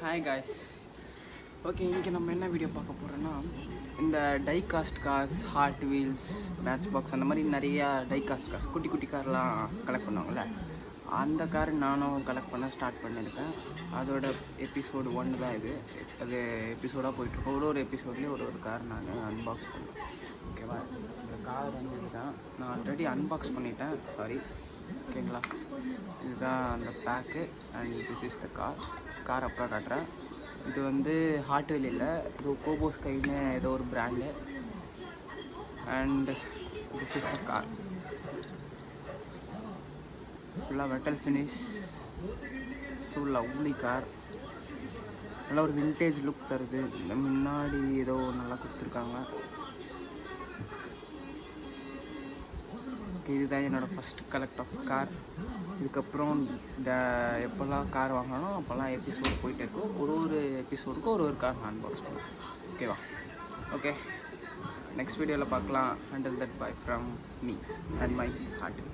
Hi guys. Okay, இன்றைக்கி நம்ம என்ன வீடியோ பார்க்க போகிறோன்னா, இந்த die cast cars, Hot Wheels, Matchbox அந்த மாதிரி நிறையா டை காஸ்ட் கார்ஸ், குட்டி குட்டி கார்லாம் கலெக்ட் பண்ணுவாங்கள்ல, அந்த கார் நானும் கலெக்ட் பண்ண ஸ்டார்ட் பண்ணியிருக்கேன். அதோட எபிசோடு 1 தான் இது. அது எபிசோடாக போயிட்டுருக்கோம். ஒரு எபிசோட்லேயும் ஒரு கார் நான் அன்பாக்ஸ் பண்ணேன். ஓகேவா? இந்த கார் வந்து இதுதான். நான் ஆல்ரெடி அன்பாக்ஸ் பண்ணிட்டேன், சாரி. ஓகேங்களா? இதுதான் அந்த pack and this is the car அப்புறம் காட்டுறேன். இது வந்து ஹாட் வீல் இல்லை, இது கோபோஸ் கைன்னு ஏதோ ஒரு brand. And this is the car. ஃபுல்லாக metal finish, so lovely car. நல்லா ஒரு விண்டேஜ் லுக் தருது. இந்த முன்னாடி ஏதோ நல்லா கொடுத்துருக்காங்க. இதுதான் என்னோடய ஃபஸ்ட்டு கலெக்ட் ஆஃப் கார். இதுக்கப்புறம் இந்த எப்போல்லாம் கார் வாங்கினாலும் அப்போல்லாம் எபிசோடு போயிட்டு இருக்கும். ஒரு எபிசோடுக்கும் ஒரு கார் நான் அன்பாக்ஸ் பண்ணுவேன். ஓகேவா? ஓகே, நெக்ஸ்ட் வீடியோவில் பார்க்கலாம். Until that, bye from me and my heart.